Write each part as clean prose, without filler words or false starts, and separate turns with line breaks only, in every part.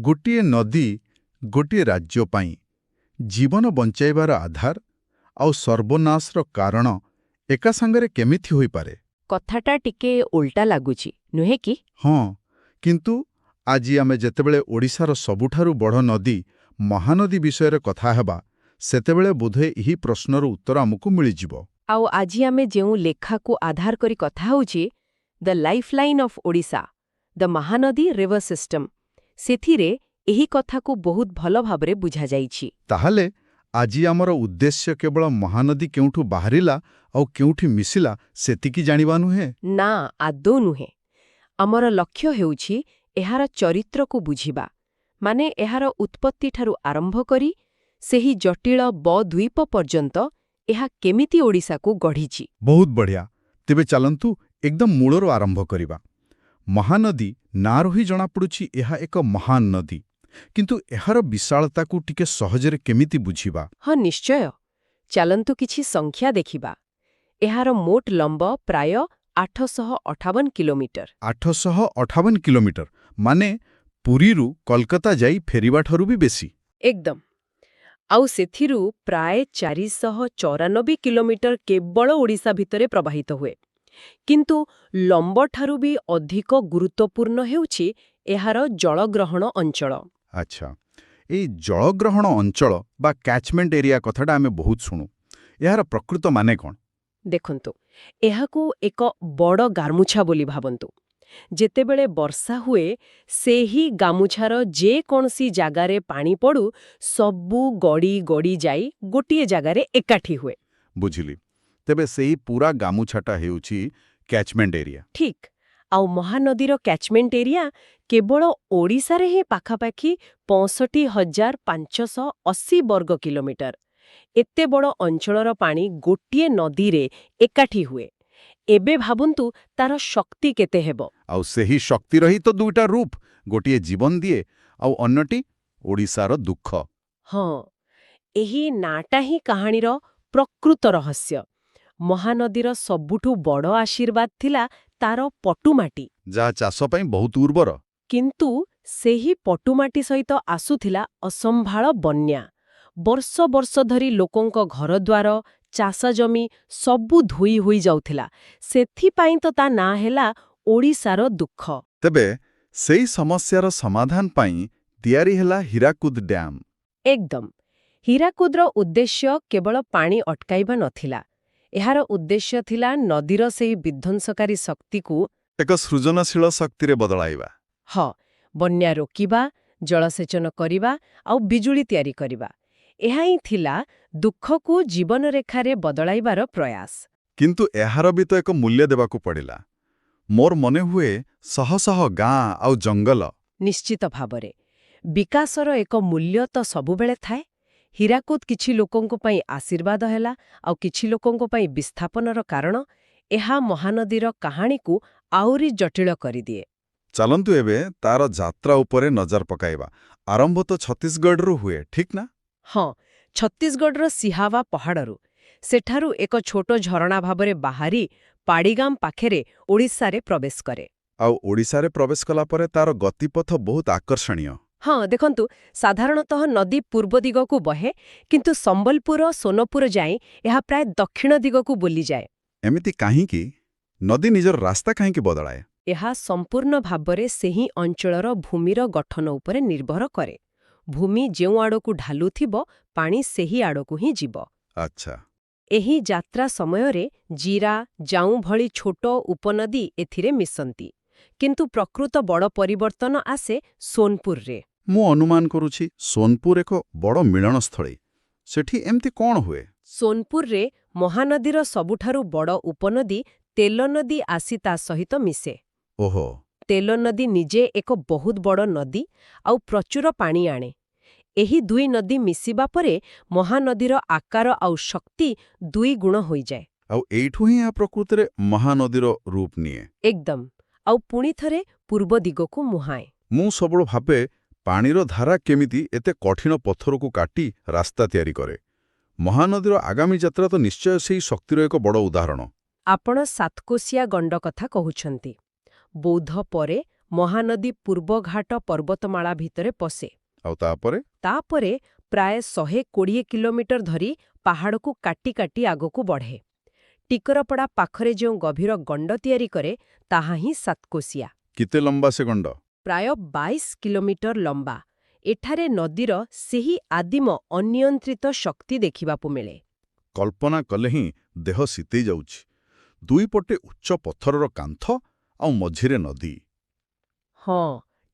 ଗୋଟିଏ ନଦୀ ଗୋଟିଏ ରାଜ୍ୟ ପାଇଁ ଜୀବନ ବଞ୍ଚାଇବାର ଆଧାର ଆଉ ସର୍ବନାଶର କାରଣ ଏକା ସାଙ୍ଗରେ କେମିତି ହୋଇପାରେ?
କଥାଟା ଟିକେ ଓଲଟା ଲାଗୁଛି ନୁହେଁ କି?
ହଁ, କିନ୍ତୁ ଆଜି ଆମେ ଯେତେବେଳେ ଓଡ଼ିଶାର ସବୁଠାରୁ ବଡ଼ ନଦୀ ମହାନଦୀ ବିଷୟରେ କଥା ହେବା, ସେତେବେଳେ ବୋଧହୁଏ ଏହି ପ୍ରଶ୍ନର ଉତ୍ତର ଆମକୁ ମିଳିଯିବ।
ଆଉ ଆଜି ଆମେ ଯେଉଁ ଲେଖାକୁ ଆଧାର କରି କଥା ହେଉଛି, the lifeline of Odisha, the Mahanadi river system, ସେଥିରେ ଏହି କଥାକୁ ବହୁତ ଭଲ ଭାବରେ ବୁଝାଯାଇଛି।
ତାହେଲେ ଆଜି ଆମର ଉଦ୍ଦେଶ୍ୟ କେବଳ ମହାନଦୀ କେଉଁଠୁ ବାହାରିଲା ଆଉ କେଉଁଠି ମିଶିଲା ସେତିକି ଜାଣିବା ନୁହେଁ।
ନା, ଆଦୌ ନୁହେଁ। ଆମର ଲକ୍ଷ୍ୟ ହେଉଛି ଏହାର ଚରିତ୍ରକୁ ବୁଝିବା, ମାନେ ଏହାର ଉତ୍ପତ୍ତିଠାରୁ ଆରମ୍ଭ କରି ସେହି ଜଟିଳ ବଦ୍ୱୀପ ପର୍ଯ୍ୟନ୍ତ ଏହା କେମିତି ଓଡ଼ିଶାକୁ ଗଢ଼ିଛି।
ବହୁତ ବଢ଼ିଆ। ତେବେ ଚାଲନ୍ତୁ ଏକଦମ ମୂଳରୁ ଆରମ୍ଭ କରିବା। ମହାନଦୀ ନାଁରୁ ହିଁ ଜଣାପଡ଼ୁଛି ଏହା ଏକ ମହାନ ନଦୀ, କିନ୍ତୁ ଏହାର ବିଶାଳତାକୁ ଟିକେ ସହଜରେ କେମିତି ବୁଝିବା?
ହଁ, ନିଶ୍ଚୟ। ଚାଲନ୍ତୁ କିଛି ସଂଖ୍ୟା ଦେଖିବା। ଏହାର ମୋଟ ଲମ୍ବ ପ୍ରାୟ 858 କିଲୋମିଟର।
858 କିଲୋମିଟର, ମାନେ ପୁରୀରୁ କଲକାତା ଯାଇ ଫେରିବାଠାରୁ ବି ବେଶୀ।
ଏକଦମ। ଆଉ ସେଥିରୁ ପ୍ରାୟ 494 କିଲୋମିଟର କେବଳ ଓଡ଼ିଶା ଭିତରେ ପ୍ରବାହିତ ହୁଏ। କିନ୍ତୁ ଲମ୍ବଠାରୁ ବି ଅଧିକ ଗୁରୁତ୍ୱପୂର୍ଣ୍ଣ ହେଉଛି ଏହାର ଜଳଗ୍ରହଣ ଅଞ୍ଚଳ।
ଆଚ୍ଛା, ଏଇ ଜଳଗ୍ରହଣ ଅଞ୍ଚଳ ବା କ୍ୟାଚମେଣ୍ଟ ଏରିଆ କଥାଟା ଆମେ ବହୁତ ଶୁଣୁ। ଏହାର ପ୍ରକୃତ ମାନେ କ'ଣ?
ଦେଖନ୍ତୁ, ଏହାକୁ ଏକ ବଡ଼ ଗାମୁଛା ବୋଲି ଭାବନ୍ତୁ। ଯେତେବେଳେ ବର୍ଷା ହୁଏ, ସେହି ଗାମୁଛାର ଯେକୌଣସି ଜାଗାରେ ପାଣି ପଡ଼ୁ, ସବୁ ଗଡ଼ି ଗଡ଼ି ଯାଇ ଗୋଟିଏ ଜାଗାରେ ଏକାଠି ହୁଏ।
ବୁଝିଲି। ତେବେ ସେହି ପୁରା ଗାମୁଛାଟା ହେଉଛି କ୍ୟାଚମେଣ୍ଟ ଏରିଆ।
ଠିକ୍। ଆଉ ମହାନଦୀର କ୍ୟାଚମେଣ୍ଟ ଏରିଆ କେବଳ ଓଡ଼ିଶାରେ ହିଁ ପାଖାପାଖି 65,580 ବର୍ଗ କିଲୋମିଟର। ଏତେ ବଡ଼ ଅଞ୍ଚଳର ପାଣି ଗୋଟିଏ ନଦୀରେ ଏକାଠି ହୁଏ। ଏବେ ଭାବନ୍ତୁ ତାର ଶକ୍ତି କେତେ ହେବ।
ଆଉ ସେହି ଶକ୍ତିର ହିଁ ତ ଦୁଇଟା ରୂପ, ଗୋଟିଏ ଜୀବନ ଦିଏ ଆଉ ଅନ୍ୟଟି ଓଡ଼ିଶାର ଦୁଃଖ।
ହଁ, ଏହି ନାଁଟା ହିଁ କାହାଣୀର ପ୍ରକୃତ ରହସ୍ୟ। ମହାନଦୀର ସବୁଠୁ ବଡ଼ ଆଶୀର୍ବାଦ ଥିଲା ତାର ପଟୁମାଟି,
ଯାହା ଚାଷ ପାଇଁ ବହୁତ ଉର୍ବର।
କିନ୍ତୁ ସେହି ପଟୁମାଟି ସହିତ ଆସୁଥିଲା ଅସମ୍ଭାଳ ବନ୍ୟା। ବର୍ଷ ବର୍ଷ ଧରି ଲୋକଙ୍କ ଘରଦ୍ୱାର, ଚାଷଜମି ସବୁ ଧୋଇ ହୋଇଯାଉଥିଲା। ସେଥିପାଇଁ ତ ତା ନାଁ ହେଲା ଓଡ଼ିଶାର ଦୁଃଖ।
ତେବେ ସେହି ସମସ୍ୟାର ସମାଧାନ ପାଇଁ ତିଆରି ହେଲା ହୀରାକୁଦ ଡ୍ୟାମ।
ଏକଦମ। ହୀରାକୁଦର ଉଦ୍ଦେଶ୍ୟ କେବଳ ପାଣି ଅଟକାଇବା ନଥିଲା। ଏହାର ଉଦ୍ଦେଶ୍ୟ ଥିଲା ନଦୀର ସେହି ବିଧ୍ୱଂସକାରୀ ଶକ୍ତିକୁ
ଏକ ସୃଜନଶୀଳ ଶକ୍ତିରେ ବଦଳାଇବା।
ବନ୍ୟା ରୋକିବା, ଜଳସେଚନ କରିବା ଆଉ ବିଜୁଳି ତିଆରି କରିବା। ଏହା ହିଁ ଥିଲା ଦୁଃଖକୁ ଜୀବନରେଖାରେ ବଦଳାଇବାର ପ୍ରୟାସ।
କିନ୍ତୁ ଏହାର ବି ତ ଏକ ମୂଲ୍ୟ ଦେବାକୁ ପଡ଼ିଲା। ମୋର ମନେ ହୁଏ ଶହ ଶହ ଗାଁ ଆଉ ଜଙ୍ଗଲ।
ନିଶ୍ଚିତ ଭାବରେ। ବିକାଶର ଏକ ମୂଲ୍ୟ ତ ସବୁବେଳେ ଥାଏ। ହୀରାକୁଦ କିଛି ଲୋକଙ୍କ ପାଇଁ ଆଶୀର୍ବାଦ ହେଲା, ଆଉ କିଛି ଲୋକଙ୍କ ପାଇଁ ବିସ୍ଥାପନର କାରଣ। ଏହା ମହାନଦୀର କାହାଣୀକୁ ଆହୁରି ଜଟିଳ କରିଦିଏ।
ଚାଲନ୍ତୁ ଏବେ ତାର ଯାତ୍ରା ଉପରେ ନଜର ପକାଇବା। ଆରମ୍ଭ ତ ଛତିଶଗଡ଼ରୁ ହୁଏ, ଠିକ୍ ନା?
ହଁ, ଛତିଶଗଡ଼ର ସିହାବା ପାହାଡ଼ରୁ। ସେଠାରୁ ଏକ ଛୋଟ ଝରଣା ଭାବରେ ବାହାରି ପାଡ଼ିଗାମ ପାଖରେ ଓଡ଼ିଶାରେ ପ୍ରବେଶ କରେ।
ଆଉ ଓଡ଼ିଶାରେ ପ୍ରବେଶ କଲା ପରେ ତାର ଗତିପଥ ବହୁତ ଆକର୍ଷଣୀୟ।
ହଁ, ଦେଖନ୍ତୁ, ସାଧାରଣତଃ ନଦୀ ପୂର୍ବ ଦିଗକୁ ବହେ, କିନ୍ତୁ ସମ୍ବଲପୁର, ସୋନପୁର ଯାଏଁ ଏହା ପ୍ରାୟ ଦକ୍ଷିଣ ଦିଗକୁ ବୁଲିଯାଏ।
ଏମିତି କାହିଁକି? ନଦୀ ନିଜର ରାସ୍ତା କାହିଁକି ବଦଳାଏ?
ଏହା ସମ୍ପୂର୍ଣ୍ଣ ଭାବରେ ସେହି ଅଞ୍ଚଳର ଭୂମିର ଗଠନ ଉପରେ ନିର୍ଭର କରେ। ଭୂମି ଯେଉଁ ଆଡ଼କୁ ଢାଲୁଥିବ, ପାଣି ସେହି ଆଡ଼କୁ ହିଁ ଯିବ।
ଆଚ୍ଛା।
ଏହି ଯାତ୍ରା ସମୟରେ ଜିରା, ଜାଉଁ ଭଳି ଛୋଟ ଉପନଦୀ ଏଥିରେ ମିଶନ୍ତି। କିନ୍ତୁ ପ୍ରକୃତ ବଡ଼ ପରିବର୍ତ୍ତନ ଆସେ ସୋନପୁରରେ।
ମୁଁ ଅନୁମାନ କରୁଛି ସୋନପୁର ଏକ ବଡ଼ ମିଳନସ୍ଥଳୀ। ସେଠି ଏମିତି କ'ଣ ହୁଏ?
ସୋନପୁରରେ ମହାନଦୀର ସବୁଠାରୁ ବଡ଼ ଉପନଦୀ ତେଲନଦୀ ଆସି ତା ସହିତ ମିଶେ।
ଓହୋ।
ତେଲନଦୀ ନିଜେ ଏକ ବହୁତ ବଡ଼ ନଦୀ ଆଉ ପ୍ରଚୁର ପାଣି ଆଣେ। ଏହି ଦୁଇ ନଦୀ ମିଶିବା ପରେ ମହାନଦୀର ଆକାର ଆଉ ଶକ୍ତି 2 ଗୁଣ ହୋଇଯାଏ।
ଆଉ ଏଇଠୁ ହିଁ ଏହା ପ୍ରକୃତରେ ମହାନଦୀର ରୂପ ନିଏ।
ଏକଦମ। ଆଉ ପୁଣି ଥରେ ପୂର୍ବ ଦିଗକୁ ମୁହାଁଏ।
ମୁଁ ସବୁବେଳେ ଭାବେ ପାଣିର ଧାରା କେମିତି ଏତେ କଠିନ ପଥରକୁ କାଟି ରାସ୍ତା ତିଆରି କରେ। ମହାନଦୀର ଆଗାମୀ ଯାତ୍ରା ତ ନିଶ୍ଚୟ ସେହି ଶକ୍ତିର ଏକ ବଡ଼ ଉଦାହରଣ।
ଆପଣ ସାତକୋଶିଆ ଗଣ୍ଡ କଥା କହୁଛନ୍ତି। ବୌଦ୍ଧ ପରେ ମହାନଦୀ ପୂର୍ବଘାଟ ପର୍ବତମାଳା ଭିତରେ ପଶେ।
ଆଉ
ତାପରେ ପ୍ରାୟ 120 କିଲୋମିଟର ଧରି ପାହାଡ଼କୁ କାଟି କାଟି ଆଗକୁ ବଢ଼େ। ଟିକରପଡ଼ା ପାଖରେ ଯେଉଁ ଗଭୀର ଗଣ୍ଡ ତିଆରି କରେ ତାହା ହିଁ ସାତକୋଶିଆ।
କେତେ ଲମ୍ବା ସେ ଗଣ୍ଡ?
ପ୍ରାୟ 22 କିଲୋମିଟର ଲମ୍ବା। ଏଠାରେ ନଦୀର ସେହି ଆଦିମ ଅନିୟନ୍ତ୍ରିତ ଶକ୍ତି ଦେଖିବାକୁ ମିଳେ।
କଳ୍ପନା କଲେ ହିଁ ଦେହ ଶୀତେଇ ଯାଉଛି। ଦୁଇପଟେ ଉଚ୍ଚ ପଥରର କାନ୍ଥ ଆଉ ମଝିରେ ନଦୀ।
ହଁ,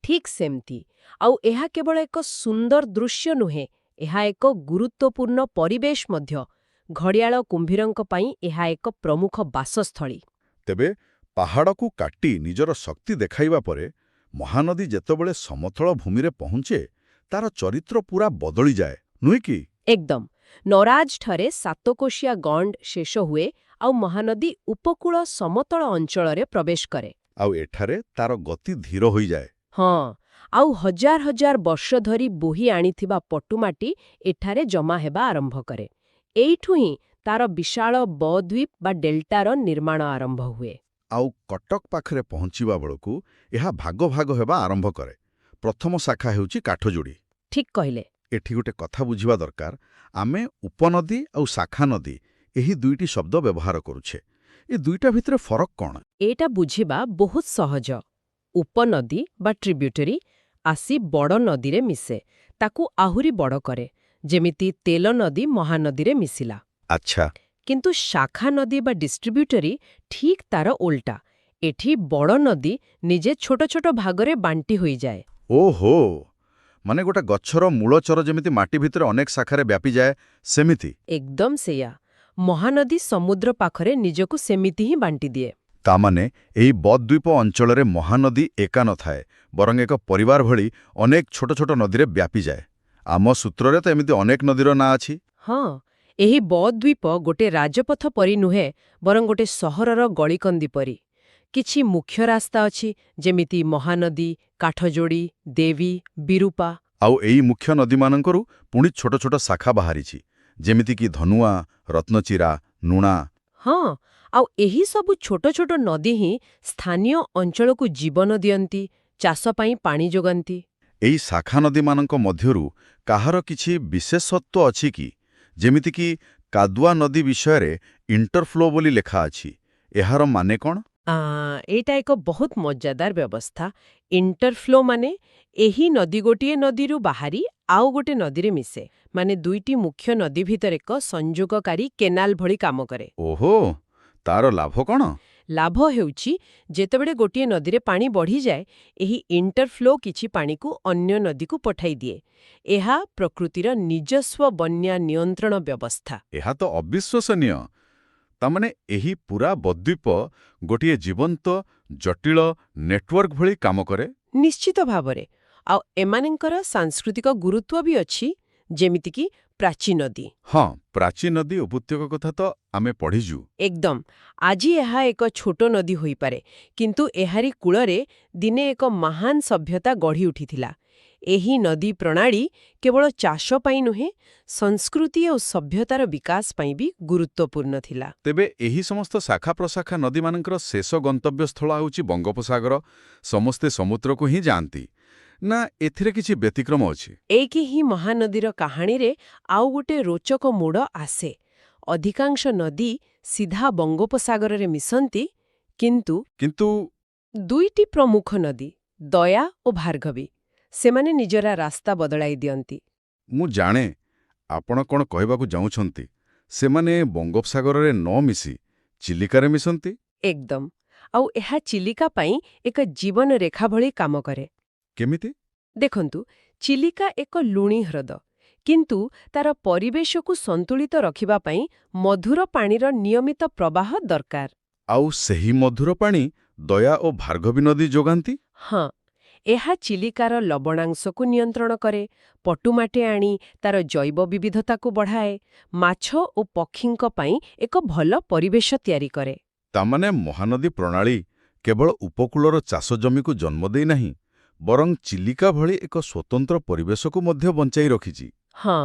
ଠିକ୍ ସେମିତି। ଆଉ ଏହା କେବଳ ଏକ ସୁନ୍ଦର ଦୃଶ୍ୟ ନୁହେଁ, ଏହା ଏକ ଗୁରୁତ୍ୱପୂର୍ଣ୍ଣ ପରିବେଶ ମଧ୍ୟ। ଘଡ଼ିଆଳ କୁମ୍ଭୀରଙ୍କ ପାଇଁ ଏହା ଏକ ପ୍ରମୁଖ ବାସସ୍ଥଳୀ।
ତେବେ ପାହାଡ଼କୁ କାଟି ନିଜର ଶକ୍ତି ଦେଖାଇବା ପରେ ମହାନଦୀ ଯେତେବେଳେ ସମତଳ ଭୂମିରେ ପହଞ୍ଚେ ତାର ଚରିତ୍ର ପୂରା ବଦଳିଯାଏ, ନୁହେଁ କି?
ଏକଦମ। ନରାଜଠାରେ ସାତକୋଶିଆ ଗଣ୍ଡ ଶେଷ ହୁଏ ଆଉ ମହାନଦୀ ଉପକୂଳ ସମତଳ ଅଞ୍ଚଳରେ ପ୍ରବେଶ କରେ।
ଆଉ ଏଠାରେ ତାର ଗତି ଧୀର ହୋଇଯାଏ।
ହଁ, ଆଉ ହଜାର ହଜାର ବର୍ଷ ଧରି ବୋହି ଆଣିଥିବା ପଟୁମାଟି ଏଠାରେ ଜମା ହେବା ଆରମ୍ଭ କରେ। ଏଇଠୁ ହିଁ ତାର ବିଶାଳ ବଦ୍ୱୀପ ବା ଡେଲ୍ଟାର ନିର୍ମାଣ ଆରମ୍ଭ ହୁଏ।
ଆଉ କଟକ ପାଖରେ ପହଞ୍ଚିବା ବେଳକୁ ଏହା ଭାଗ ଭାଗ ହେବା ଆରମ୍ଭ କରେ। ପ୍ରଥମ ଶାଖା ହେଉଛି କାଠଯୋଡ଼ି।
ଠିକ୍ କହିଲେ।
ଏଠି ଗୋଟେ କଥା ବୁଝିବା ଦରକାର, ଆମେ ଉପନଦୀ ଆଉ ଶାଖା ନଦୀ ଏହି ଦୁଇଟି ଶବ୍ଦ ବ୍ୟବହାର କରୁଛେ। ଏ ଦୁଇଟା ଭିତରେ ଫରକ କ'ଣ?
ଏଇଟା ବୁଝିବା ବହୁତ ସହଜ। ଉପନଦୀ ବା ଟ୍ରିବ୍ୟୁଟରୀ ଆସି ବଡ଼ ନଦୀରେ ମିଶେ, ତାକୁ ଆହୁରି ବଡ଼ କରେ, ଯେମିତି ତେଲ ନଦୀ ମହାନଦୀରେ ମିଶିଲା।
ଆଚ୍ଛା।
କିନ୍ତୁ ଶାଖା ନଦୀ ବା ଡିଷ୍ଟ୍ରିବ୍ୟୁଟରୀ ଠିକ୍ ତାର ଓଲଟା। ଏଠି ବଡ଼ ନଦୀ ନିଜେ ଛୋଟ ଛୋଟ ଭାଗରେ ବାଣ୍ଟି ହୋଇଯାଏ।
ଓହୋ, ମାନେ ଗୋଟେ ଗଛର ମୂଳଚର ଯେମିତି ମାଟି ଭିତରେ ଅନେକ ଶାଖାରେ ବ୍ୟାପିଯାଏ, ସେମିତି?
ଏକଦମ ସେଇଆ। ମହାନଦୀ ସମୁଦ୍ର ପାଖରେ ନିଜକୁ ସେମିତି ହିଁ ବାଣ୍ଟିଦିଏ।
ତାମାନେ ଏହି ବଦ୍ୱୀପ ଅଞ୍ଚଳରେ ମହାନଦୀ ଏକା ନଥାଏ, ବରଂ ଏକ ପରିବାର ଭଳି ଅନେକ ଛୋଟ ଛୋଟ ନଦୀରେ ବ୍ୟାପିଯାଏ। ଆମ ସୂତ୍ରରେ ତ ଏମିତି ଅନେକ ନଦୀର ନାଁ ଅଛି।
ହଁ, ଏହି ବଦ୍ୱୀପ ଗୋଟେ ରାଜପଥ ପରି ନୁହେଁ, ବରଂ ଗୋଟେ ସହରର ଗଳିକନ୍ଦି ପରି। କିଛି ମୁଖ୍ୟ ରାସ୍ତା ଅଛି, ଯେମିତି ମହାନଦୀ, କାଠଯୋଡ଼ି, ଦେବୀ, ବିରୁପା।
ଆଉ ଏଇ ମୁଖ୍ୟ ନଦୀମାନଙ୍କରୁ ପୁଣି ଛୋଟ ଛୋଟ ଶାଖା ବାହାରିଛି, ଯେମିତିକି ଧନୁଆ, ରତ୍ନଚିରା, ନୁଣା।
ହଁ, ଆଉ ଏହି ସବୁ ଛୋଟ ଛୋଟ ନଦୀ ହିଁ ସ୍ଥାନୀୟ ଅଞ୍ଚଳକୁ ଜୀବନ ଦିଅନ୍ତି, ଚାଷ ପାଇଁ ପାଣି ଯୋଗାନ୍ତି।
ଏଇ ଶାଖା ନଦୀମାନଙ୍କ ମଧ୍ୟରୁ କାହାର କିଛି ବିଶେଷତ୍ୱ ଅଛି କି? ଯେମିତିକି କାଦୁଆ ନଦୀ ବିଷୟରେ ଇଣ୍ଟରଫ୍ଲୋ ବୋଲି ଲେଖା ଅଛି। ଏହାର ମାନେ କ'ଣ?
ଏଇଟା ଏକ ବହୁତ ମଜାଦାର ବ୍ୟବସ୍ଥା। ଇଣ୍ଟରଫ୍ଲୋ ମାନେ ଏହି ନଦୀ ଗୋଟିଏ ନଦୀରୁ ବାହାରି ଆଉ ଗୋଟେ ନଦୀରେ ମିଶେ, ମାନେ ଦୁଇଟି ମୁଖ୍ୟ ନଦୀ ଭିତରେ ଏକ ସଂଯୋଗକାରୀ କେନାଲ ଭଳି କାମ କରେ।
ଓହୋ, ତାର ଲାଭ କ'ଣ?
ଲାଭ ହେଉଛି, ଯେତେବେଳେ ଗୋଟିଏ ନଦୀରେ ପାଣି ବଢ଼ିଯାଏ, ଏହି ଇଣ୍ଟରଫ୍ଲୋ କିଛି ପାଣିକୁ ଅନ୍ୟ ନଦୀକୁ ପଠାଇ ଦିଏ। ଏହା ପ୍ରକୃତିର ନିଜସ୍ୱ ବନ୍ୟା ନିୟନ୍ତ୍ରଣ ବ୍ୟବସ୍ଥା।
ଏହା ତ ଅବିଶ୍ୱସନୀୟ। ତାମାନେ ଏହି ପୁରା ବଦ୍ୱୀପ ଗୋଟିଏ ଜୀବନ୍ତ, ଜଟିଳ ନେଟୱାର୍କ ଭଳି କାମ କରେ।
ନିଶ୍ଚିତ ଭାବରେ। ଆଉ ଏମାନଙ୍କର ସାଂସ୍କୃତିକ ଗୁରୁତ୍ୱ ବି ଅଛି, ଯେମିତିକି ପ୍ରାଚୀ ନଦୀ।
ହଁ, ପ୍ରାଚୀ ନଦୀ ଉପତ୍ୟକା କଥା ତ ଆମେ ପଢ଼ିଛୁ।
ଏକଦମ। ଆଜି ଏହା ଏକ ଛୋଟ ନଦୀ ହୋଇପାରେ, କିନ୍ତୁ ଏହାରି କୂଳରେ ଦିନେ ଏକ ମହାନ ସଭ୍ୟତା ଗଢ଼ି ଉଠିଥିଲା। ଏହି ନଦୀ ପ୍ରଣାଳୀ କେବଳ ଚାଷ ପାଇଁ ନୁହେଁ, ସଂସ୍କୃତି ଓ ସଭ୍ୟତାର ବିକାଶ ପାଇଁ ବି ଗୁରୁତ୍ୱପୂର୍ଣ୍ଣ ଥିଲା।
ତେବେ ଏହି ସମସ୍ତ ଶାଖା ପ୍ରଶାଖା ନଦୀମାନଙ୍କର ଶେଷ ଗନ୍ତବ୍ୟସ୍ଥଳ ହେଉଛି ବଙ୍ଗୋପସାଗର। ସମସ୍ତେ ସମୁଦ୍ରକୁ ହିଁ ଯାଆନ୍ତି, ନା ଏଥିରେ କିଛି ବ୍ୟତିକ୍ରମ ଅଛି?
ଏଇକି ହିଁ ମହାନଦୀର କାହାଣୀରେ ଆଉ ଗୋଟେ ରୋଚକ ମୋଡ଼ ଆସେ। ଅଧିକାଂଶ ନଦୀ ସିଧା ବଙ୍ଗୋପସାଗରରେ ମିଶନ୍ତି, କିନ୍ତୁ ଦୁଇଟି ପ୍ରମୁଖ ନଦୀ, ଦୟା ଓ ଭାର୍ଗବୀ, ସେମାନେ ନିଜର ରାସ୍ତା ବଦଳାଇ ଦିଅନ୍ତି।
ମୁଁ ଜାଣେ ଆପଣ କ'ଣ କହିବାକୁ ଯାଉଛନ୍ତି। ସେମାନେ ବଙ୍ଗୋପସାଗରରେ ନ ମିଶି ଚିଲିକାରେ ମିଶନ୍ତି।
ଏକଦମ। ଆଉ ଏହା ଚିଲିକା ପାଇଁ ଏକ ଜୀବନରେଖା ଭଳି କାମ କରେ।
କେମିତି?
ଦେଖନ୍ତୁ, ଚିଲିକା ଏକ ଲୁଣି ହ୍ରଦ, କିନ୍ତୁ ତାର ପରିବେଶକୁ ସନ୍ତୁଳିତ ରଖିବା ପାଇଁ ମଧୁର ପାଣିର ନିୟମିତ ପ୍ରବାହ ଦରକାର।
ଆଉ ସେହି ମଧୁର ପାଣି ଦୟା ଓ ଭାର୍ଗବୀ ନଦୀ ଯୋଗାନ୍ତି?
ହଁ, ଏହା ଚିଲିକାର ଲବଣାଂଶକୁ ନିୟନ୍ତ୍ରଣ କରେ, ପଟୁମାଟି ଆଣି ତାର ଜୈବ ବିବିଧତାକୁ ବଢ଼ାଏ, ମାଛ ଓ ପକ୍ଷୀଙ୍କ ପାଇଁ ଏକ ଭଲ ପରିବେଶ ତିଆରି କରେ।
ତାମାନେ ମହାନଦୀ ପ୍ରଣାଳୀ କେବଳ ଉପକୂଳର ଚାଷ ଜମିକୁ ଜନ୍ମ ଦେଇନାହିଁ, ବରଂ ଚିଲିକା ଭଳି ଏକ ସ୍ୱତନ୍ତ୍ର ପରିବେଶକୁ ମଧ୍ୟ ବଞ୍ଚାଇ ରଖିଛି।
ହଁ,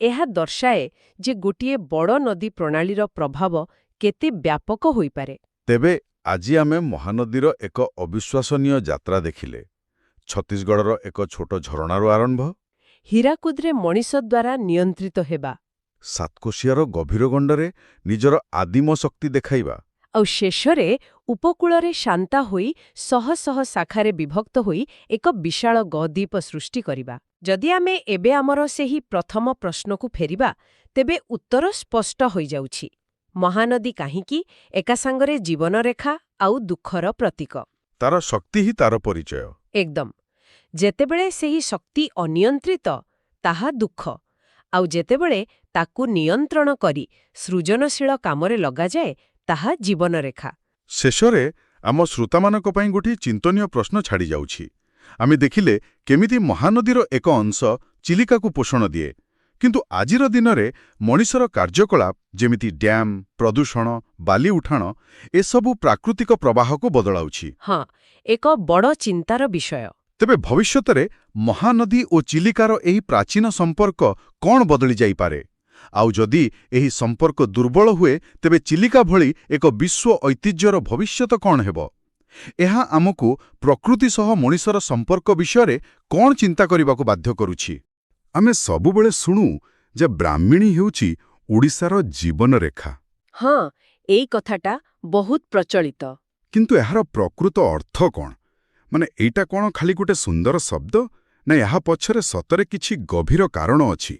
ଏହା ଦର୍ଶାଏ ଯେ ଗୋଟିଏ ବଡ଼ ନଦୀ ପ୍ରଣାଳୀର ପ୍ରଭାବ କେତେ ବ୍ୟାପକ ହୋଇପାରେ।
ତେବେ ଆଜି ଆମେ ମହାନଦୀର ଏକ ଅବିଶ୍ୱାସନୀୟ ଯାତ୍ରା ଦେଖିଲେ। ଛତିଶଗଡ଼ର ଏକ ଛୋଟ ଝରଣାରୁ ଆରମ୍ଭ,
ହୀରାକୁଦରେ ମଣିଷ ଦ୍ୱାରା ନିୟନ୍ତ୍ରିତ ହେବା,
ସାତକୋଶିଆର ଗଭୀର ଗଣ୍ଡରେ ନିଜର ଆଦିମ ଶକ୍ତି ଦେଖାଇବା,
ଆଉ ଶେଷରେ ଉପକୂଳରେ ଶାନ୍ତା ହୋଇ ଶହ ଶହ ଶାଖାରେ ବିଭକ୍ତ ହୋଇ ଏକ ବିଶାଳ ଗଦ୍ୱୀପ ସୃଷ୍ଟି କରିବା। ଯଦି ଆମେ ଏବେ ଆମର ସେହି ପ୍ରଥମ ପ୍ରଶ୍ନକୁ ଫେରିବା, ତେବେ ଉତ୍ତର ସ୍ପଷ୍ଟ ହୋଇଯାଉଛି। ମହାନଦୀ କାହିଁକି ଏକା ସାଙ୍ଗରେ ଜୀବନରେଖା ଆଉ ଦୁଃଖର ପ୍ରତୀକ?
ତାର ଶକ୍ତି ହିଁ ତାର ପରିଚୟ।
ଏକଦମ୍। ଯେତେବେଳେ ସେହି ଶକ୍ତି ଅନିୟନ୍ତ୍ରିତ, ତାହା ଦୁଃଖ, ଆଉ ଯେତେବେଳେ ତାକୁ ନିୟନ୍ତ୍ରଣ କରି ସୃଜନଶୀଳ କାମରେ ଲଗାଯାଏ, ତାହା ଜୀବନରେଖା।
ଶେଷରେ ଆମ ଶ୍ରୋତାମାନଙ୍କ ପାଇଁ ଗୋଟିଏ ଚିନ୍ତନୀୟ ପ୍ରଶ୍ନ ଛାଡ଼ିଯାଉଛି। ଆମେ ଦେଖିଲେ କେମିତି ମହାନଦୀର ଏକ ଅଂଶ ଚିଲିକାକୁ ପୋଷଣ ଦିଏ, କିନ୍ତୁ ଆଜିର ଦିନରେ ମଣିଷର କାର୍ଯ୍ୟକଳାପ ଯେମିତି ଡ୍ୟାମ୍, ପ୍ରଦୂଷଣ, ବାଲି ଉଠାଣ ଏସବୁ ପ୍ରାକୃତିକ ପ୍ରବାହକୁ ବଦଳାଉଛି।
ହଁ, ଏକ ବଡ଼ ଚିନ୍ତାର ବିଷୟ।
ତେବେ ଭବିଷ୍ୟତରେ ମହାନଦୀ ଓ ଚିଲିକାର ଏହି ପ୍ରାଚୀନ ସମ୍ପର୍କ କ'ଣ ବଦଳି ଯାଇପାରେ? ଆଉ ଯଦି ଏହି ସମ୍ପର୍କ ଦୁର୍ବଳ ହୁଏ, ତେବେ ଚିଲିକା ଭଳି ଏକ ବିଶ୍ୱ ଐତିହ୍ୟର ଭବିଷ୍ୟତ କ'ଣ ହେବ? ଏହା ଆମକୁ ପ୍ରକୃତି ସହ ମଣିଷର ସମ୍ପର୍କ ବିଷୟରେ କ'ଣ ଚିନ୍ତା କରିବାକୁ ବାଧ୍ୟ କରୁଛି? ଆମେ ସବୁବେଳେ ଶୁଣୁ ଯେ ବ୍ରାହ୍ମଣୀ ହେଉଛି ଓଡ଼ିଶାର ଜୀବନରେଖା।
ହଁ, ଏଇ କଥାଟା ବହୁତ ପ୍ରଚଳିତ।
କିନ୍ତୁ ଏହାର ପ୍ରକୃତ ଅର୍ଥ କ'ଣ? ମାନେ ଏଇଟା କ'ଣ ଖାଲି ଗୋଟେ ସୁନ୍ଦର ଶବ୍ଦ, ନା ଏହା ପଛରେ ସତରେ କିଛି ଗଭୀର କାରଣ ଅଛି?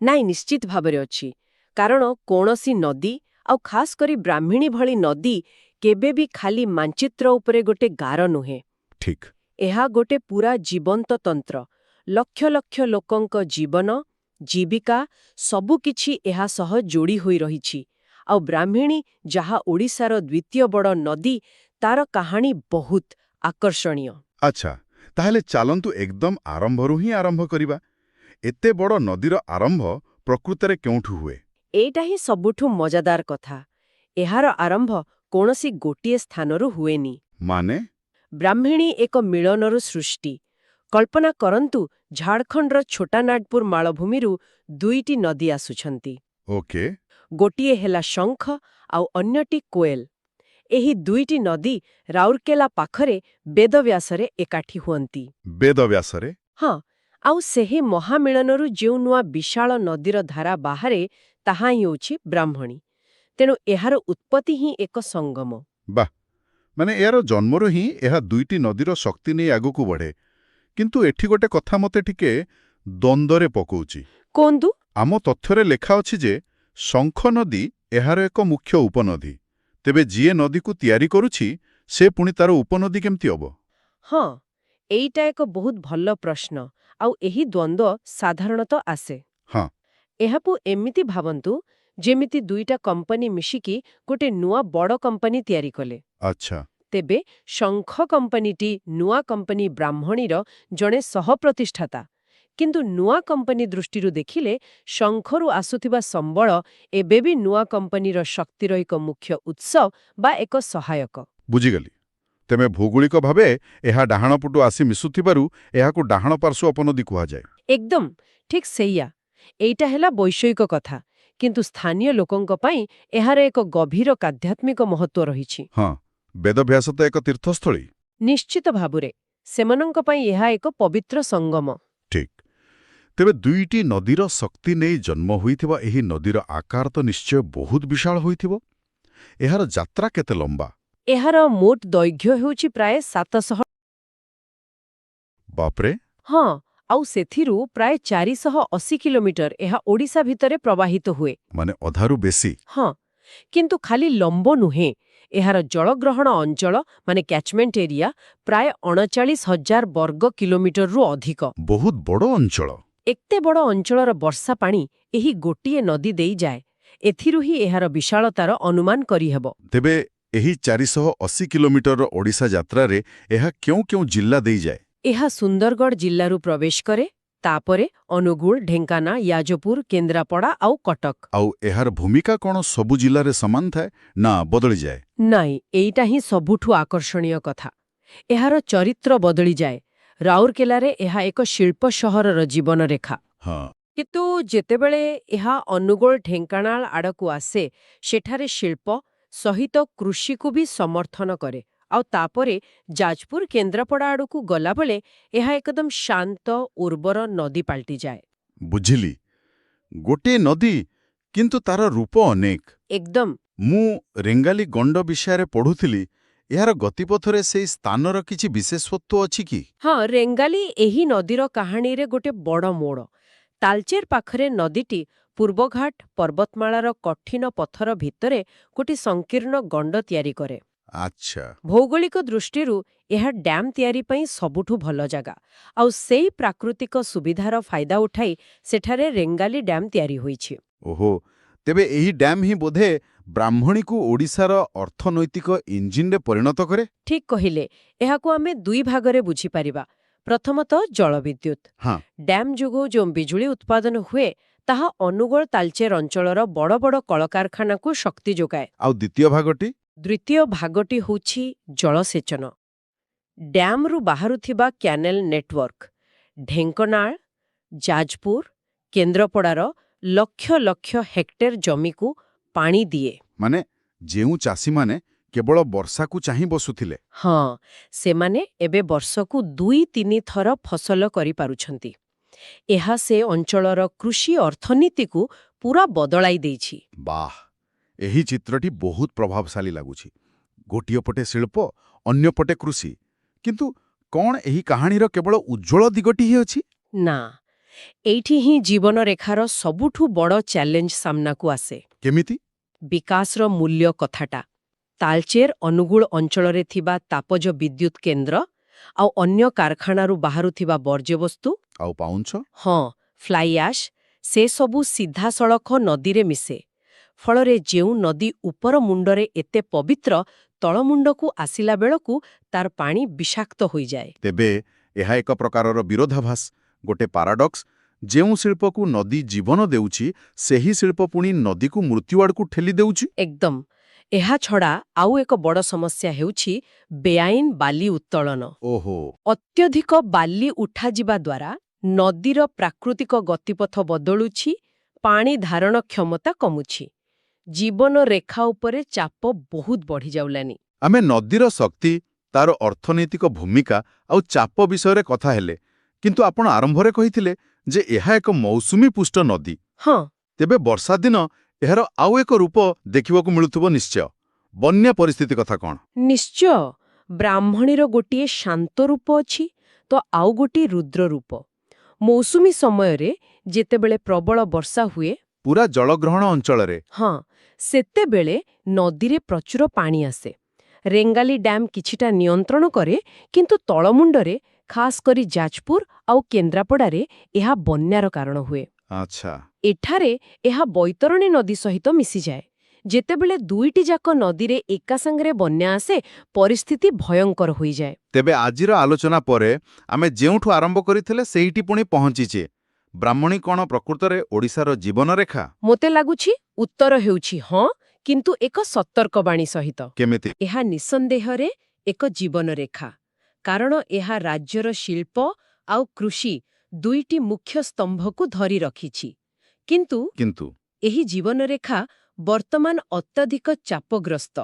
ନାଇଁ, ନିଶ୍ଚିତ ଭାବରେ ଅଛି। କାରଣ କୌଣସି ନଦୀ, ଆଉ ଖାସ୍ କରି ବ୍ରାହ୍ମଣୀ ଭଳି ନଦୀ, କେବେ ବି ଖାଲି ମାনଚିତ୍ର ଉପରେ ଗୋଟେ ଗାର ନୁହେଁ।
ଠିକ୍।
ଏହା ଗୋଟେ ପୁରା ଜୀବନ୍ତ ତନ୍ତ୍ର। ଲକ୍ଷ ଲକ୍ଷ ଲୋକଙ୍କ ଜୀବନ, ଜୀବିକା ସବୁକିଛି ଏହା ସହ ଯୋଡ଼ି ହୋଇ ରହିଛି। ଆଉ ବ୍ରାହ୍ମଣୀ, ଯାହା ଓଡ଼ିଶାର ଦ୍ୱିତୀୟ ବଡ଼ ନଦୀ, ତାର କାହାଣୀ ବହୁତ ଆକର୍ଷଣୀୟ।
ଆଚ୍ଛା, ତାହେଲେ ଚାଲନ୍ତୁ ଏକଦମ ଆରମ୍ଭରୁ ହିଁ ଆରମ୍ଭ କରିବା। ଏତେ ବଡ଼ ନଦୀର ଆରମ୍ଭ ପ୍ରକୃତରେ କେଉଁଠୁ ହୁଏ?
ଏଇଟା ହିଁ ସବୁଠୁ ମଜାଦାର କଥା। ଏହାର ଆରମ୍ଭ କୌଣସି ଗୋଟିଏ ସ୍ଥାନରୁ ହୁଏନି।
ମାନେ?
ବ୍ରାହ୍ମଣୀ ଏକ ମିଳନରୁ ସୃଷ୍ଟି। କଳ୍ପନା କରନ୍ତୁ, ଝାଡ଼ଖଣ୍ଡର ଛୋଟାନାଗପୁର ମାଳଭୂମିରୁ ଦୁଇଟି ନଦୀ ଆସୁଛନ୍ତି।
ଓକେ।
ଗୋଟିଏ ହେଲା ଶଙ୍ଖ, ଆଉ ଅନ୍ୟଟି କୋଏଲ। ଏହି ଦୁଇଟି ନଦୀ ରାଉରକେଲା ପାଖରେ ବେଦବ୍ୟାସରେ ଏକାଠି ହୁଅନ୍ତି।
ବେଦବ୍ୟାସରେ?
ହଁ, ଆଉ ସେହି ମହାମିଳନରୁ ଯେଉଁ ନୂଆ ବିଶାଳ ନଦୀର ଧାରା ବାହାରେ, ତାହା ହିଁ ହେଉଛି ବ୍ରାହ୍ମଣୀ। ତେଣୁ ଏହାର ଉତ୍ପତ୍ତି ହିଁ ଏକ ସଙ୍ଗମ।
ବାଃ, ମାନେ ଏହାର ଜନ୍ମରୁ ହିଁ ଏହା ଦୁଇଟି ନଦୀର ଶକ୍ତି ନେଇ ଆଗକୁ ବଢ଼େ। କିନ୍ତୁ ଏଠି ଗୋଟେ କଥା ମୋତେ ଟିକେ ଦ୍ୱନ୍ଦ୍ୱରେ ପକଉଛି।
କୁହନ୍ତୁ।
ଆମ ତଥ୍ୟରେ ଲେଖା ଅଛି ଯେ ଶଙ୍ଖ ନଦୀ ଏହାର ଏକ ମୁଖ୍ୟ ଉପନଦୀ। ତେବେ ଯିଏ ନଦୀକୁ ତିଆରି କରୁଛି, ସେ ପୁଣି ତାର ଉପନଦୀ କେମିତି ହେବ?
ହଁ, ଏଇଟା ଏକ ବହୁତ ଭଲ ପ୍ରଶ୍ନ, ଆଉ ଏହି ଦ୍ୱନ୍ଦ୍ୱ ସାଧାରଣତଃ ଆସେ।
ହଁ।
ଏହାକୁ ଏମିତି ଭାବନ୍ତୁ, ଯେମିତି ଦୁଇଟା କମ୍ପାନୀ ମିଶିକି ଗୋଟେ ନୂଆ ବଡ଼ କମ୍ପାନୀ ତିଆରି କଲେ।
ଆଚ୍ଛା।
ତେବେ ଶଙ୍ଖ କମ୍ପାନୀଟି ନୂଆ କମ୍ପାନୀ ବ୍ରାହ୍ମଣୀର ଜଣେ ସହପ୍ରତିଷ୍ଠାତା। କିନ୍ତୁ ନୂଆ କମ୍ପାନୀ ଦୃଷ୍ଟିରୁ ଦେଖିଲେ ଶଙ୍ଖରୁ ଆସୁଥିବା ସମ୍ବଳ ଏବେ ବି ନୂଆ କମ୍ପାନୀର ଶକ୍ତିର ଏକ ମୁଖ୍ୟ ଉତ୍ସ ବା ଏକ ସହାୟକ।
ବୁଝିଗଲି। ତେବେ ଭୌଗୋଳିକ ଭାବେ ଏହା ଡାହାଣ ପଟୁ ଆସି ମିଶୁଥିବାରୁ ଏହାକୁ ଡାହାଣ ପାର୍ଶ୍ୱ ଉପନଦୀ କୁହାଯାଏ।
ଏକଦମ ଠିକ୍ ସେଇଆ। ଏଇଟା ହେଲା ବୈଷୟିକ କଥା, କିନ୍ତୁ ସ୍ଥାନୀୟ ଲୋକଙ୍କ ପାଇଁ ଏହାର ଏକ ଗଭୀର ଆଧ୍ୟାତ୍ମିକ ମହତ୍ତ୍ୱ ରହିଛି।
ହଁ, ବେଦବ୍ୟାସ ତ ଏକ ତୀର୍ଥସ୍ଥଳୀ।
ନିଶ୍ଚିତ ଭାବରେ ସେମାନଙ୍କ ପାଇଁ ଏହା ଏକ ପବିତ୍ର ସଙ୍ଗମ।
ଠିକ୍। ତେବେ ଦୁଇଟି ନଦୀର ଶକ୍ତି ନେଇ ଜନ୍ମ ହୋଇଥିବା ଏହି ନଦୀର ଆକାର ତ ନିଶ୍ଚୟ ବହୁତ ବିଶାଳ ହୋଇଥିବ। ଏହାର ଯାତ୍ରା କେତେ ଲମ୍ବା?
ଏହାର ମୋଟ ଦୈର୍ଘ୍ୟ ହେଉଛି ପ୍ରାୟ 700।
ବାପରେ।
ହଁ, ଆଉ ସେଥିରୁ ପ୍ରାୟ 480 କିଲୋମିଟର ଏହା ଓଡ଼ିଶା ଭିତରେ ପ୍ରବାହିତ ହୁଏ।
ମାନେ ଅଧାରୁ ବେଶୀ।
ହଁ, କିନ୍ତୁ ଖାଲି ଲମ୍ବ ନୁହେଁ। ଏହାର ଜଳଗ୍ରହଣ ଅଞ୍ଚଳ ମାନେ କ୍ୟାଚମେଣ୍ଟ ଏରିଆ ପ୍ରାୟ 39,000 ବର୍ଗ କିଲୋମିଟରରୁ ଅଧିକ।
ବହୁତ ବଡ଼ ଅଞ୍ଚଳ।
ଏତେ ବଡ଼ ଅଞ୍ଚଳର ବର୍ଷା ପାଣି ଏହି ଗୋଟିଏ ନଦୀ ଦେଇ ଯାଏ। ଏଥିରୁ ହିଁ ଏହାର ବିଶାଳତାର ଅନୁମାନ କରିହେବ।
ତେବେ ଏହି 480 କିଲୋମିଟରର ଓଡ଼ିଶା ଯାତ୍ରାରେ ଏହା କେଉଁ କେଉଁ ଜିଲ୍ଲା ଦେଇଯାଏ?
ଏହା ସୁନ୍ଦରଗଡ଼ ଜିଲ୍ଲାରୁ ପ୍ରବେଶ କରେ, ତାପରେ ଅନୁଗୁଳ, ଢେଙ୍କାନାଳ, ଯାଜପୁର, କେନ୍ଦ୍ରାପଡ଼ା ଆଉ କଟକ।
ଆଉ ଏହାର ଭୂମିକା କ'ଣ ସବୁ ଜିଲ୍ଲାରେ ସମାନ ଥାଏ, ନା ବଦଳିଯାଏ?
ନାଇଁ, ଏଇଟା ହିଁ ସବୁଠୁ ଆକର୍ଷଣୀୟ କଥା। ଏହାର ଚରିତ୍ର ବଦଳିଯାଏ। ରାଉରକେଲାରେ ଏହା ଏକ ଶିଳ୍ପ ସହରର ଜୀବନରେଖା।
ହଁ।
କିନ୍ତୁ ଯେତେବେଳେ ଏହା ଅନୁଗୁଳ, ଢେଙ୍କାନାଳ ଆଡ଼କୁ ଆସେ, ସେଠାରେ ଶିଳ୍ପ, ସହିତ କୃଷିକୁ ବି ସମର୍ଥନ କରେ ଆଉ ତାପରେ ଯାଜପୁର କେନ୍ଦ୍ରାପଡ଼ା ଆଡ଼କୁ ଗଲାବେଳେ ଏହା ଏକଦମ ଶାନ୍ତ ଉର୍ବର ନଦୀ ପାଲଟିଯାଏ।
ବୁଝିଲି। ଗୋଟିଏ ନଦୀ, କିନ୍ତୁ ତାର ରୂପ ଅନେକ।
ଏକଦମ।
ମୁଁ ରେଙ୍ଗାଲି ଗଣ୍ଡ ବିଷୟରେ ପଢ଼ୁଥିଲି। ଏହାର ଗତିପଥରେ ସେହି ସ୍ଥାନର କିଛି ବିଶେଷତ୍ୱ ଅଛି କି?
ହଁ, ରେଙ୍ଗାଲି ଏହି ନଦୀର କାହାଣୀରେ ଗୋଟେ ବଡ଼ ମୋଡ଼। ତାଲଚେର ପାଖରେ ନଦୀଟି ପୂର୍ବଘାଟ ପର୍ବତମାଳାର କଠିନ ପଥର ଭିତରେ ଗୋଟିଏ ସଂକୀର୍ଣ୍ଣ ଗଣ୍ଡ ତିଆରି କରେ।
ଆଚ୍ଛା।
ଭୌଗୋଳିକ ଦୃଷ୍ଟିରୁ ଏହା ଡ୍ୟାମ୍ ତିଆରି ପାଇଁ ସବୁଠୁ ଭଲ ଜାଗା। ଆଉ ସେଇ ପ୍ରାକୃତିକ ସୁବିଧାର ଫାଇଦା ଉଠାଇ ସେଠାରେ ରେଙ୍ଗାଲି ଡ୍ୟାମ୍ ତିଆରି ହୋଇଛି।
ଓହୋ, ତେବେ ଏହି ଡ୍ୟାମ୍ ହିଁ ବୋଧେ ବ୍ରାହ୍ମଣୀକୁ ଓଡ଼ିଶାର ଅର୍ଥନୈତିକ ଇଞ୍ଜିନରେ ପରିଣତ କରେ?
ଠିକ୍ କହିଲେ। ଏହାକୁ ଆମେ ଦୁଇ ଭାଗରେ ବୁଝିପାରିବା। ପ୍ରଥମତଃ ଜଳବିଦ୍ୟୁତ୍।
ହଁ।
ଡ୍ୟାମ୍ ଯୋଗୁଁ ଯେଉଁ ବିଜୁଳି ଉତ୍ପାଦନ ହୁଏ ତାହା ଅନୁଗୋଳ ତାଲଚେର ଅଞ୍ଚଳର ବଡ଼ ବଡ଼ କଳକାରଖାନାକୁ ଶକ୍ତି ଯୋଗାଏ।
ଆଉ ଦ୍ୱିତୀୟ ଭାଗଟି?
ଦ୍ୱିତୀୟ ଭାଗଟି ହେଉଛି ଜଳସେଚନ। ଡ୍ୟାମ୍ରୁ ବାହାରୁଥିବା କ୍ୟାନେଲ ନେଟୱାର୍କ ଢେଙ୍କାନାଳ, ଯାଜପୁର, କେନ୍ଦ୍ରାପଡ଼ାର ଲକ୍ଷ ଲକ୍ଷ ହେକ୍ଟର ଜମିକୁ ପାଣି ଦିଏ।
ମାନେ ଯେଉଁ ଚାଷୀମାନେ କେବଳ ବର୍ଷାକୁ ଚାହିଁ ବସୁଥିଲେ।
ହଁ, ସେମାନେ ଏବେ ବର୍ଷକୁ 2-3 ଥର ଫସଲ କରିପାରୁଛନ୍ତି। ଏହା ସେ ଅଞ୍ଚଳର କୃଷି ଅର୍ଥନୀତିକୁ ପୁରା ବଦଳାଇ ଦେଇଛି।
ବାଃ, ଏହି ଚିତ୍ରଟି ବହୁତ ପ୍ରଭାବଶାଳୀ ଲାଗୁଛି। ଗୋଟିଏ ପଟେ ଶିଳ୍ପ, ଅନ୍ୟପଟେ କୃଷି। କିନ୍ତୁ କ'ଣ ଏହି କାହାଣୀର କେବଳ ଉଜ୍ଜ୍ୱଳ ଦିଗଟି ହିଁ ଅଛି?
ନା, ଏଇଠି ହିଁ ଜୀବନରେଖାର ସବୁଠୁ ବଡ଼ ଚ୍ୟାଲେଞ୍ଜ ସାମ୍ନାକୁ ଆସେ।
କେମିତି?
ବିକାଶର ମୂଲ୍ୟ କଥାଟା। ତାଲଚେର ଅନୁଗୁଳ ଅଞ୍ଚଳରେ ଥିବା ତାପଜ ବିଦ୍ୟୁତ୍ କେନ୍ଦ୍ର ଆଉ ଅନ୍ୟ କାରଖାନାରୁ ବାହାରୁଥିବା ବର୍ଜ୍ୟବସ୍ତୁ,
ଆଉ ପାଉଁଛ?
ହଁ, ଫ୍ଲାଇ ଆଶ୍, ସେସବୁ ସିଧାସଳଖ ନଦୀରେ ମିଶେ। ଫଳରେ ଯେଉଁ ନଦୀ ଉପର ମୁଣ୍ଡରେ ଏତେ ପବିତ୍ର, ତଳମୁଣ୍ଡକୁ ଆସିଲା ବେଳକୁ ତାର ପାଣି ବିଷାକ୍ତ ହୋଇଯାଏ।
ତେବେ ଏହା ଏକ ପ୍ରକାରର ବିରୋଧାଭାସ, ଗୋଟେ ପାରାଡକ୍ସ। ଯେଉଁ ଶିଳ୍ପକୁ ନଦୀ ଜୀବନ ଦେଉଛି, ସେହି ଶିଳ୍ପ ପୁଣି ନଦୀକୁ ମୃତ୍ୟୁ ଆଡ଼କୁ ଠେଲି ଦେଉଛି।
ଏକଦମ। ଏହା ଛଡ଼ା ଆଉ ଏକ ବଡ଼ ସମସ୍ୟା ହେଉଛି ବେଆଇନ ବାଲି ଉତ୍ତୋଳନ।
ଓହୋ।
ଅତ୍ୟଧିକ ବାଲି ଉଠାଯିବା ଦ୍ୱାରା ନଦୀର ପ୍ରାକୃତିକ ଗତିପଥ ବଦଳୁଛି, ପାଣି ଧାରଣ କ୍ଷମତା କମୁଛି। ଜୀବନରେଖା ଉପରେ ଚାପ ବହୁତ ବଢ଼ିଯାଉଲାନି।
ଆମେ ନଦୀର ଶକ୍ତି, ତାର ଅର୍ଥନୈତିକ ଭୂମିକା ଆଉ ଚାପ ବିଷୟରେ କଥା ହେଲେ, କିନ୍ତୁ ଆପଣ ଆରମ୍ଭରେ କହିଥିଲେ ଯେ ଏହା ଏକ ମୌସୁମୀ ପୁଷ୍ଟ ନଦୀ।
ହଁ।
ତେବେ ବର୍ଷା ଦିନ ଏହାର ଆଉ ଏକ ରୂପ ଦେଖିବାକୁ ମିଳୁଥିବ ନିଶ୍ଚୟ। ବନ୍ୟା ପରିସ୍ଥିତି କଥା କ'ଣ?
ନିଶ୍ଚୟ। ବ୍ରାହ୍ମଣୀର ଗୋଟିଏ ଶାନ୍ତ ରୂପ ଅଛି ତ ଆଉ ଗୋଟିଏ ରୁଦ୍ର ରୂପ। ମୌସୁମୀ ସମୟରେ ଯେତେବେଳେ ପ୍ରବଳ ବର୍ଷା ହୁଏ,
ପୁରା ଜଳଗ୍ରହଣ ଅଞ୍ଚଳରେ।
ହଁ, ସେତେବେଳେ ନଦୀରେ ପ୍ରଚୁର ପାଣି ଆସେ। ରେଙ୍ଗାଲି ଡ୍ୟାମ୍ କିଛିଟା ନିୟନ୍ତ୍ରଣ କରେ, କିନ୍ତୁ ତଳମୁଣ୍ଡରେ, ଖାସ୍ କରି ଯାଜପୁର ଆଉ କେନ୍ଦ୍ରାପଡ଼ାରେ ଏହା ବନ୍ୟାର କାରଣ ହୁଏ।
ଆଚ୍ଛା।
ଏଠାରେ ଏହା ବୈତରଣୀ ନଦୀ ସହିତ ମିଶିଯାଏ। ଯେତେବେଳେ ଦୁଇଟି ଯାକ ନଦୀରେ ଏକା ସାଙ୍ଗରେ ବନ୍ୟା ଆସେ, ପରିସ୍ଥିତି ଭୟଙ୍କର ହୋଇଯାଏ।
ତେବେ ଆଜିର ଆଲୋଚନା ପରେ ଆମେ ଯେଉଁଠୁ ଆରମ୍ଭ କରିଥିଲେ ସେଇଠି ପୁଣି ପହଞ୍ଚିଛେ। ବ୍ରାହ୍ମଣୀ କ'ଣ ପ୍ରକୃତରେ ଓଡ଼ିଶାର ଜୀବନରେଖା?
ମୋତେ ଲାଗୁଛି ଉତ୍ତର ହେଉଛି ହଁ, କିନ୍ତୁ ଏକ ସତର୍କବାଣୀ ସହିତ।
କେମିତି?
ଏହା ନିଃସନ୍ଦେହରେ ଏକ ଜୀବନରେଖା, କାରଣ ଏହା ରାଜ୍ୟର ଶିଳ୍ପ ଆଉ କୃଷି ଦୁଇଟି ମୁଖ୍ୟ ସ୍ତମ୍ଭକୁ ଧରି ରଖିଛି। କିନ୍ତୁ ଏହି ଜୀବନରେଖା ବର୍ତ୍ତମାନ ଅତ୍ୟଧିକ ଚାପଗ୍ରସ୍ତ।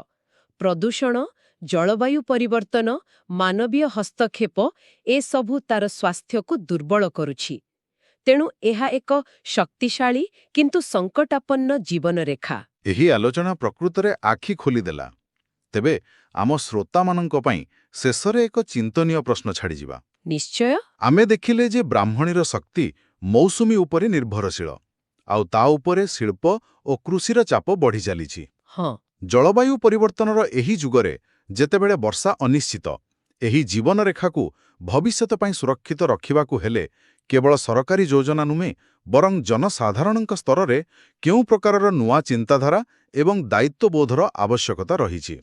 ପ୍ରଦୂଷଣ, ଜଳବାୟୁ ପରିବର୍ତ୍ତନ, ମାନବୀୟ ହସ୍ତକ୍ଷେପ ଏସବୁ ତାର ସ୍ୱାସ୍ଥ୍ୟକୁ ଦୁର୍ବଳ କରୁଛି। ତେଣୁ ଏହା ଏକ ଶକ୍ତିଶାଳୀ କିନ୍ତୁ ସଙ୍କଟାପନ୍ନ ଜୀବନରେଖା।
ଏହି ଆଲୋଚନା ପ୍ରକୃତରେ ଆଖି ଖୋଲିଦେଲା। ତେବେ ଆମ ଶ୍ରୋତାମାନଙ୍କ ପାଇଁ ଶେଷରେ ଏକ ଚିନ୍ତନୀୟ ପ୍ରଶ୍ନ ଛାଡ଼ିଯିବା।
ନିଶ୍ଚୟ।
ଆମେ ଦେଖିଲେ ଯେ ବ୍ରାହ୍ମଣୀର ଶକ୍ତି ମୌସୁମୀ ଉପରେ ନିର୍ଭରଶୀଳ, ଆଉ ତା ଉପରେ ଶିଳ୍ପ ଓ କୃଷିର ଚାପ ବଢ଼ି ଚାଲିଛି।
ହଁ।
ଜଳବାୟୁ ପରିବର୍ତ୍ତନର ଏହି ଯୁଗରେ ଯେତେବେଳେ ବର୍ଷା ଅନିଶ୍ଚିତ, ଏହି ଜୀବନରେଖାକୁ ଭବିଷ୍ୟତ ପାଇଁ ସୁରକ୍ଷିତ ରଖିବାକୁ ହେଲେ କେବଳ ସରକାରୀ ଯୋଜନା ନୁହେଁ, ବରଂ ଜନସାଧାରଣଙ୍କ ସ୍ତରରେ କେଉଁ ପ୍ରକାରର ନୂଆ ଚିନ୍ତାଧାରା ଏବଂ ଦାୟିତ୍ୱବୋଧର ଆବଶ୍ୟକତା ରହିଛି।